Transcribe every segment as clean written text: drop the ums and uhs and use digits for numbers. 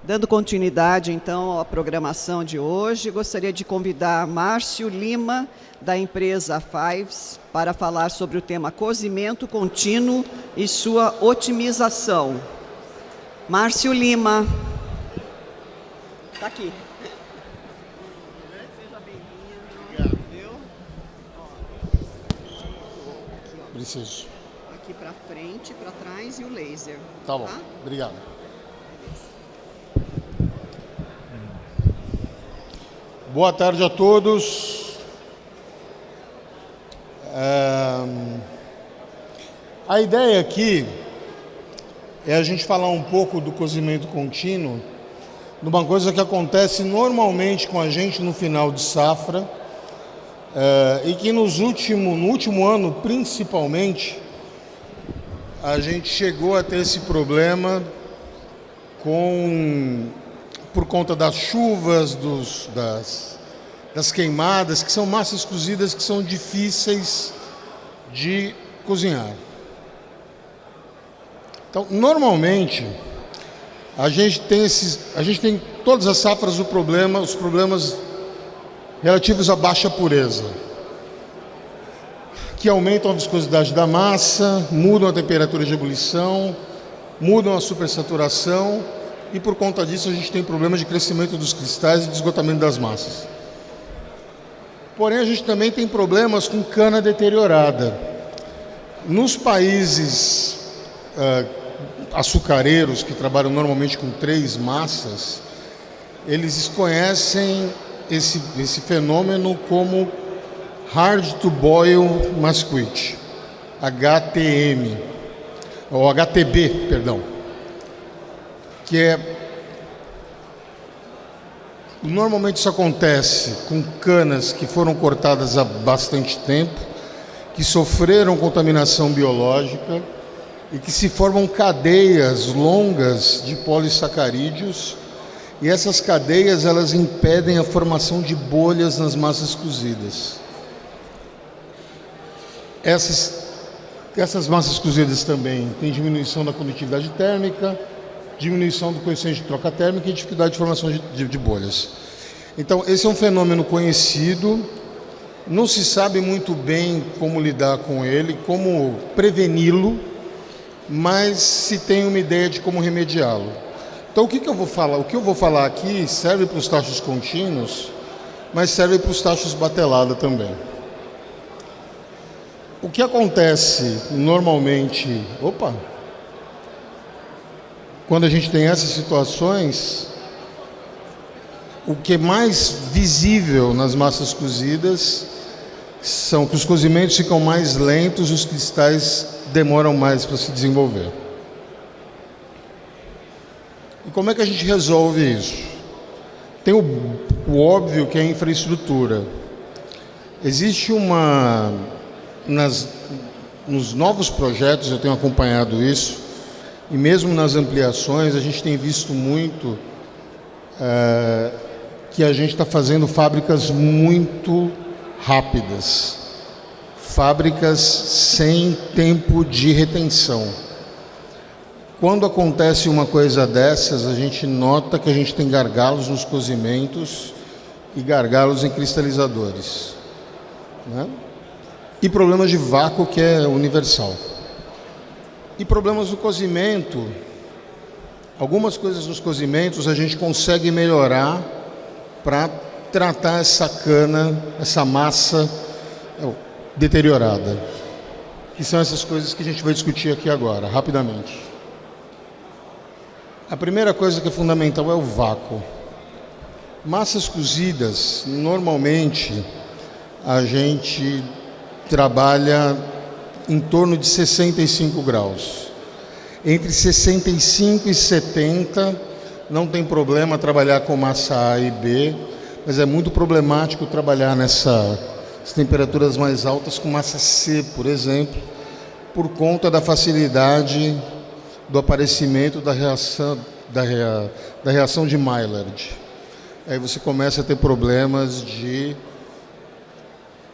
Dando continuidade, então, à programação de hoje, gostaria de convidar Márcio Lima, da empresa Fives, para falar sobre o tema cozimento contínuo e sua otimização. Márcio Lima. Está aqui. Seja bem-vindo. Obrigado. Preciso. Aqui para frente, para trás e o laser. Tá bom, obrigado. Boa tarde a todos. A ideia aqui é a gente falar um pouco do cozimento contínuo, de uma coisa que acontece normalmente com a gente no final de safra, e que no último ano, principalmente, a gente chegou a ter esse problema por conta das chuvas, das queimadas, que são massas cozidas que são difíceis de cozinhar. Então, normalmente, a gente tem todas as safras os problemas relativos à baixa pureza, que aumentam a viscosidade da massa, mudam a temperatura de ebulição, mudam a supersaturação, e por conta disso a gente tem problemas de crescimento dos cristais e de esgotamento das massas. Porém, a gente também tem problemas com cana deteriorada. Nos países açucareiros, que trabalham normalmente com 3 massas, eles conhecem esse fenômeno como Hard to Boil Masquite, HTM, ou HTB, perdão, que normalmente isso acontece com canas que foram cortadas há bastante tempo, que sofreram contaminação biológica e que se formam cadeias longas de polissacarídeos, e essas cadeias elas impedem a formação de bolhas nas massas cozidas. Essas massas cozidas também têm diminuição da condutividade térmica, diminuição do coeficiente de troca térmica e dificuldade de formação de bolhas. Então, esse é um fenômeno conhecido, não se sabe muito bem como lidar com ele, como preveni-lo, mas se tem uma ideia de como remediá-lo. Então, o que eu vou falar? O que eu vou falar aqui serve para os tachos contínuos, mas serve para os tachos batelada também. O que acontece normalmente... Quando a gente tem essas situações, o que é mais visível nas massas cozidas são que os cozimentos ficam mais lentos, os cristais demoram mais para se desenvolver. E como é que a gente resolve isso? Tem o óbvio, que é a infraestrutura. Existe nos novos projetos, eu tenho acompanhado isso, e mesmo nas ampliações, a gente tem visto muito que a gente está fazendo fábricas muito rápidas, fábricas sem tempo de retenção. Quando acontece uma coisa dessas, a gente nota que a gente tem gargalos nos cozimentos e gargalos em cristalizadores, né? E problemas de vácuo, que é universal. E problemas no cozimento, algumas coisas nos cozimentos a gente consegue melhorar para tratar essa cana, essa massa deteriorada. Que são essas coisas que a gente vai discutir aqui agora, rapidamente. A primeira coisa que é fundamental é o vácuo. Massas cozidas, normalmente, a gente trabalha em torno de 65 graus. Entre 65 e 70 não tem problema trabalhar com massa A e B, mas é muito problemático trabalhar nessas temperaturas mais altas com massa C, por exemplo, por conta da facilidade do aparecimento da reação de Maillard. Aí você começa a ter problemas de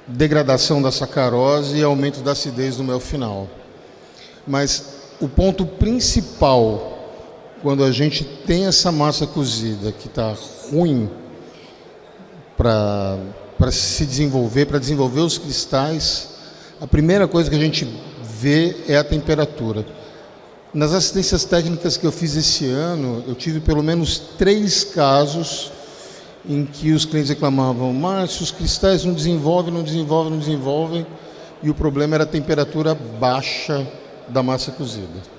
degradação da sacarose e aumento da acidez do mel final. Mas o ponto principal quando a gente tem essa massa cozida que está ruim para se desenvolver, para desenvolver os cristais, a primeira coisa que a gente vê é a temperatura. Nas assistências técnicas que eu fiz esse ano, eu tive pelo menos 3 casos em que os clientes reclamavam: Márcio, os cristais não desenvolvem, e o problema era a temperatura baixa da massa cozida.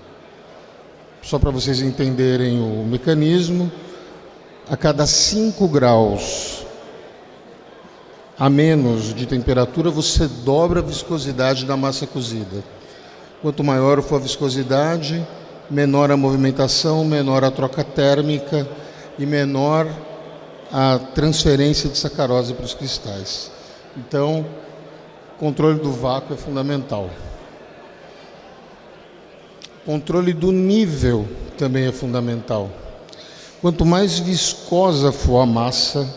Só para vocês entenderem o mecanismo, a cada 5 graus a menos de temperatura, você dobra a viscosidade da massa cozida. Quanto maior for a viscosidade, menor a movimentação, menor a troca térmica e menor a transferência de sacarose para os cristais. Então, o controle do vácuo é fundamental. O controle do nível também é fundamental. Quanto mais viscosa for a massa,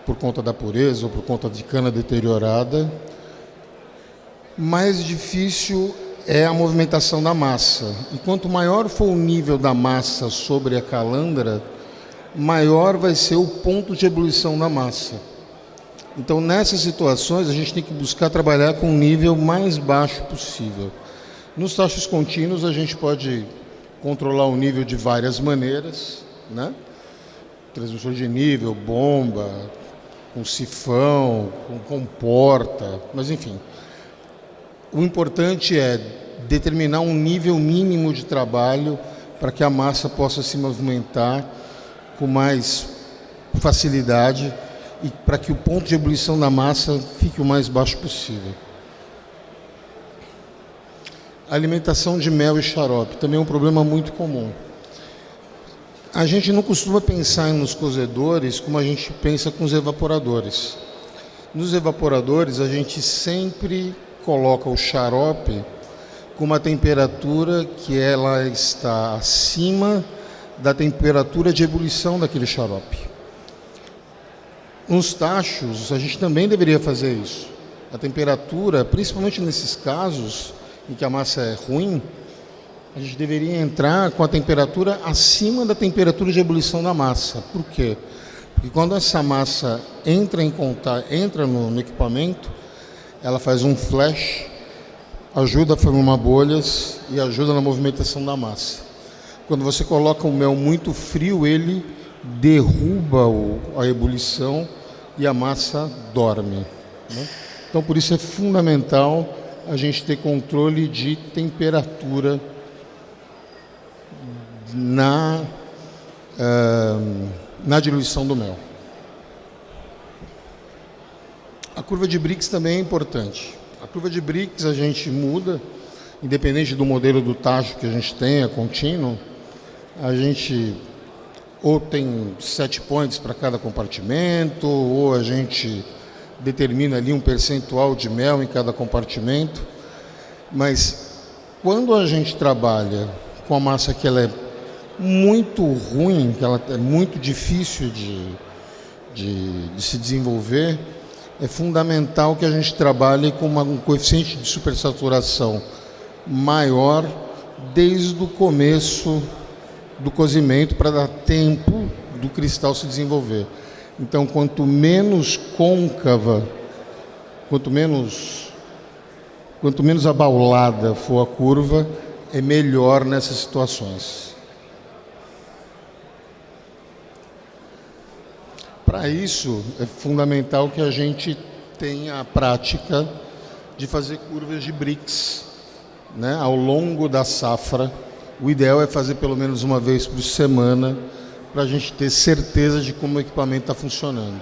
por conta da pureza ou por conta de cana deteriorada, mais difícil é a movimentação da massa. E quanto maior for o nível da massa sobre a calandra, maior vai ser o ponto de ebulição da massa. Então, nessas situações, a gente tem que buscar trabalhar com o nível mais baixo possível. Nos tachos contínuos, a gente pode controlar o nível de várias maneiras, né? Transmissor de nível, bomba, com sifão, com comporta, mas enfim. O importante é determinar um nível mínimo de trabalho para que a massa possa se movimentar com mais facilidade e para que o ponto de ebulição da massa fique o mais baixo possível. A alimentação de mel e xarope também é um problema muito comum. A gente não costuma pensar nos cozedores como a gente pensa com os evaporadores. Nos evaporadores, a gente sempre coloca o xarope com uma temperatura que ela está acima da temperatura de ebulição daquele xarope. Nos tachos, a gente também deveria fazer isso. A temperatura, principalmente nesses casos em que a massa é ruim, a gente deveria entrar com a temperatura acima da temperatura de ebulição da massa. Por quê? Porque quando essa massa entra no equipamento, ela faz um flash, ajuda a formar bolhas e ajuda na movimentação da massa. Quando você coloca o mel muito frio, ele derruba a ebulição e a massa dorme, né? Então, por isso é fundamental a gente ter controle de temperatura na diluição do mel. A curva de Brix também é importante. A curva de Brix a gente muda, independente do modelo do tacho que a gente tenha, contínuo. A gente ou tem 7 points para cada compartimento, ou a gente determina ali um percentual de mel em cada compartimento. Mas quando a gente trabalha com a massa que ela é muito ruim, que ela é muito difícil de se desenvolver, é fundamental que a gente trabalhe com um coeficiente de supersaturação maior desde o começo do cozimento, para dar tempo do cristal se desenvolver. Então, quanto menos côncava, quanto menos abaulada for a curva, é melhor nessas situações. Para isso, é fundamental que a gente tenha a prática de fazer curvas de Brix, né, ao longo da safra. O ideal é fazer pelo menos uma vez por semana, para a gente ter certeza de como o equipamento está funcionando.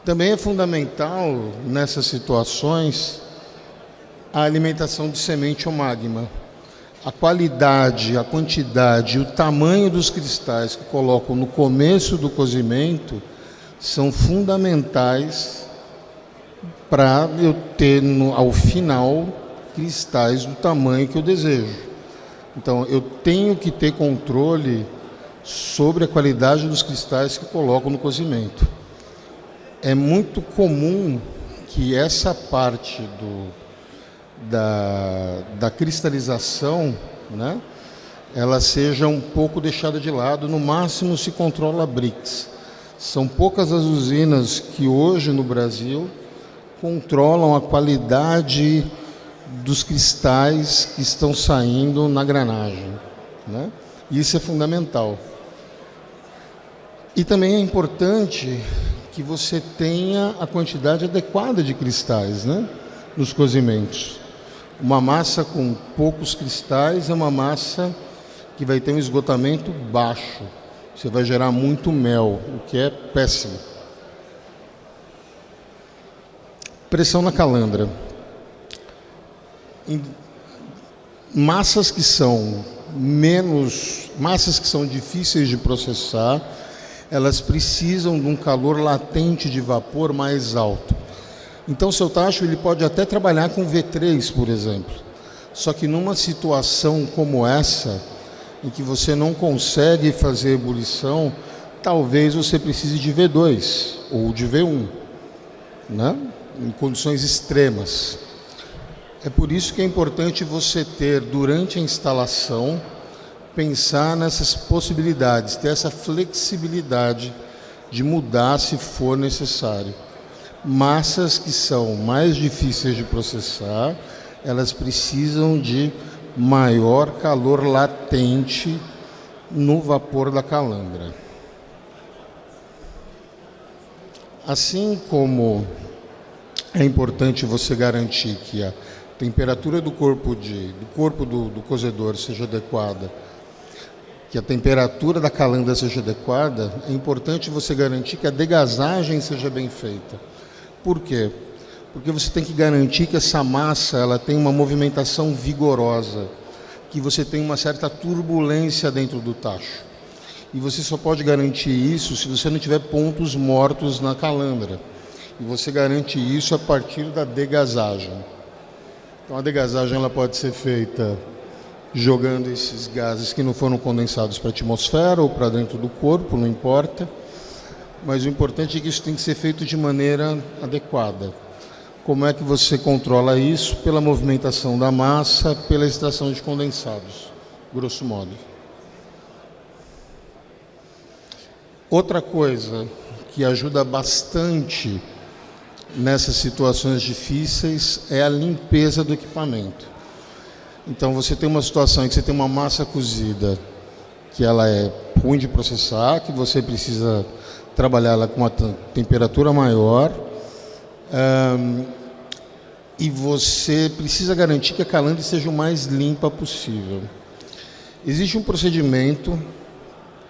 Também é fundamental, nessas situações, a alimentação de semente ou magma. A qualidade, a quantidade e o tamanho dos cristais que colocam no começo do cozimento são fundamentais para eu ter, ao final, cristais do tamanho que eu desejo. Então, eu tenho que ter controle sobre a qualidade dos cristais que eu coloco no cozimento. É muito comum que essa parte da cristalização, né, ela seja um pouco deixada de lado, no máximo se controla a BRICS. São poucas as usinas que hoje no Brasil controlam a qualidade dos cristais que estão saindo na granagem, né? Isso é fundamental. E também é importante que você tenha a quantidade adequada de cristais, né, nos cozimentos. Uma massa com poucos cristais é uma massa que vai ter um esgotamento baixo. Você vai gerar muito mel, o que é péssimo. Pressão na calandra. Massas que são difíceis de processar, elas precisam de um calor latente de vapor mais alto. Então, seu tacho ele pode até trabalhar com V3, por exemplo. Só que numa situação como essa, em que você não consegue fazer ebulição, talvez você precise de V2 ou de V1, né? Em condições extremas. É por isso que é importante você ter, durante a instalação, pensar nessas possibilidades, ter essa flexibilidade de mudar se for necessário. Massas que são mais difíceis de processar, elas precisam de maior calor latente no vapor da calandra. Assim como é importante você garantir que a temperatura do corpo do cozedor seja adequada, que a temperatura da calandra seja adequada, é importante você garantir que a degasagem seja bem feita. Por quê? Porque você tem que garantir que essa massa ela tem uma movimentação vigorosa, que você tem uma certa turbulência dentro do tacho. E você só pode garantir isso se você não tiver pontos mortos na calandra. E você garante isso a partir da degasagem. Então a degasagem ela pode ser feita jogando esses gases que não foram condensados para a atmosfera ou para dentro do corpo, não importa. Mas o importante é que isso tem que ser feito de maneira adequada. Como é que você controla isso? Pela movimentação da massa, pela extração de condensados, grosso modo. Outra coisa que ajuda bastante nessas situações difíceis é a limpeza do equipamento. Então você tem uma situação em que você tem uma massa cozida que ela é ruim de processar, que você precisa trabalhar ela com uma temperatura maior, e você precisa garantir que a calandra seja o mais limpa possível. Existe um procedimento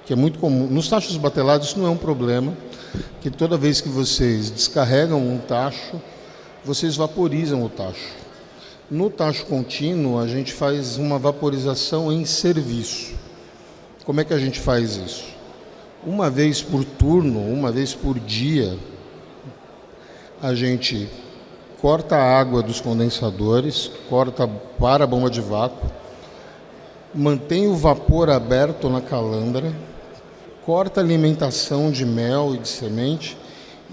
que é muito comum. Nos tachos batelados isso não é um problema, que toda vez que vocês descarregam um tacho, vocês vaporizam o tacho. No tacho contínuo, a gente faz uma vaporização em serviço. Como é que a gente faz isso? Uma vez por turno, uma vez por dia, a gente corta a água dos condensadores, corta para a bomba de vácuo, mantém o vapor aberto na calandra, corta a alimentação de mel e de semente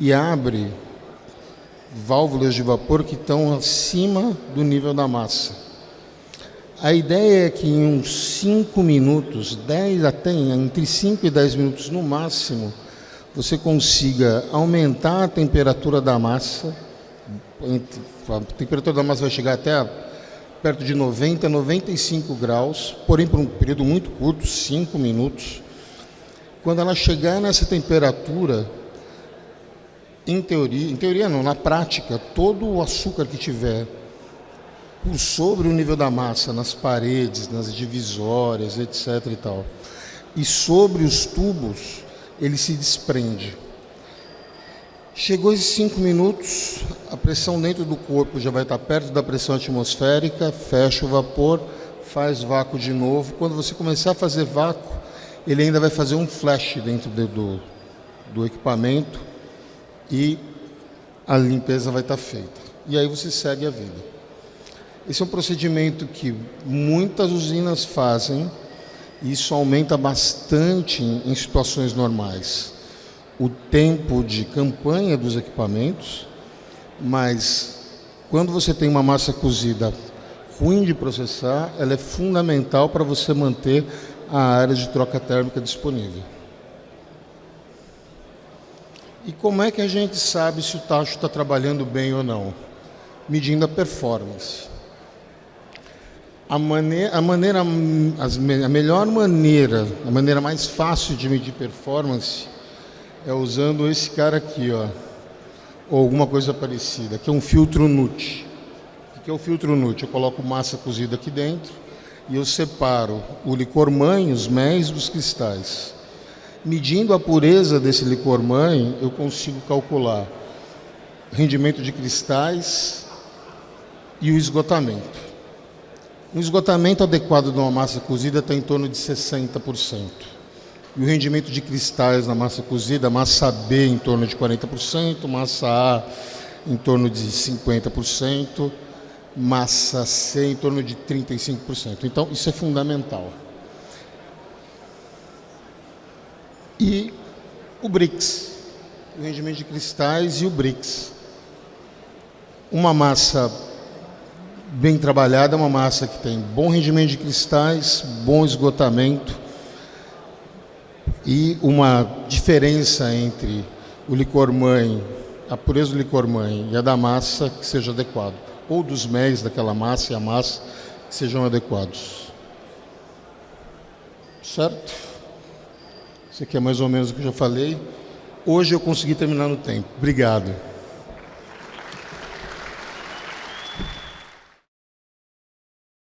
e abre válvulas de vapor que estão acima do nível da massa. A ideia é que em uns 5 minutos, entre 5 e 10 minutos no máximo, você consiga aumentar a temperatura da massa. A temperatura da massa vai chegar até perto de 90, 95 graus, porém por um período muito curto, 5 minutos. Quando ela chegar nessa temperatura, em teoria não, na prática, todo o açúcar que tiver por sobre o nível da massa, nas paredes, nas divisórias, etc. e tal, e sobre os tubos, ele se desprende. Chegou esses 5 minutos, a pressão dentro do corpo já vai estar perto da pressão atmosférica, fecha o vapor, faz vácuo de novo. Quando você começar a fazer vácuo, ele ainda vai fazer um flash dentro do equipamento e a limpeza vai estar feita. E aí você segue a vida. Esse é um procedimento que muitas usinas fazem e isso aumenta bastante em situações normais o tempo de campanha dos equipamentos, mas quando você tem uma massa cozida ruim de processar, ela é fundamental para você manter a área de troca térmica disponível. E como é que a gente sabe se o tacho está trabalhando bem ou não? Medindo a performance. A melhor maneira, a maneira mais fácil de medir performance é usando esse cara aqui, ó, ou alguma coisa parecida, que é um filtro NUT. O que é o filtro NUT? Eu coloco massa cozida aqui dentro e eu separo o licor-mãe, os méis dos cristais. Medindo a pureza desse licor-mãe, eu consigo calcular o rendimento de cristais e o esgotamento. O esgotamento adequado de uma massa cozida está em torno de 60%. E o rendimento de cristais na massa cozida, massa B em torno de 40%, massa A em torno de 50%, massa C em torno de 35%. Então, isso é fundamental. E o BRICS, o rendimento de cristais e o BRICS. Uma massa bem trabalhada é uma massa que tem bom rendimento de cristais, bom esgotamento e uma diferença entre o licor-mãe, a pureza do licor-mãe e a da massa que seja adequado, ou dos méis daquela massa e a massa que sejam adequados. Certo? Isso aqui é mais ou menos o que eu já falei. Hoje eu consegui terminar no tempo. Obrigado.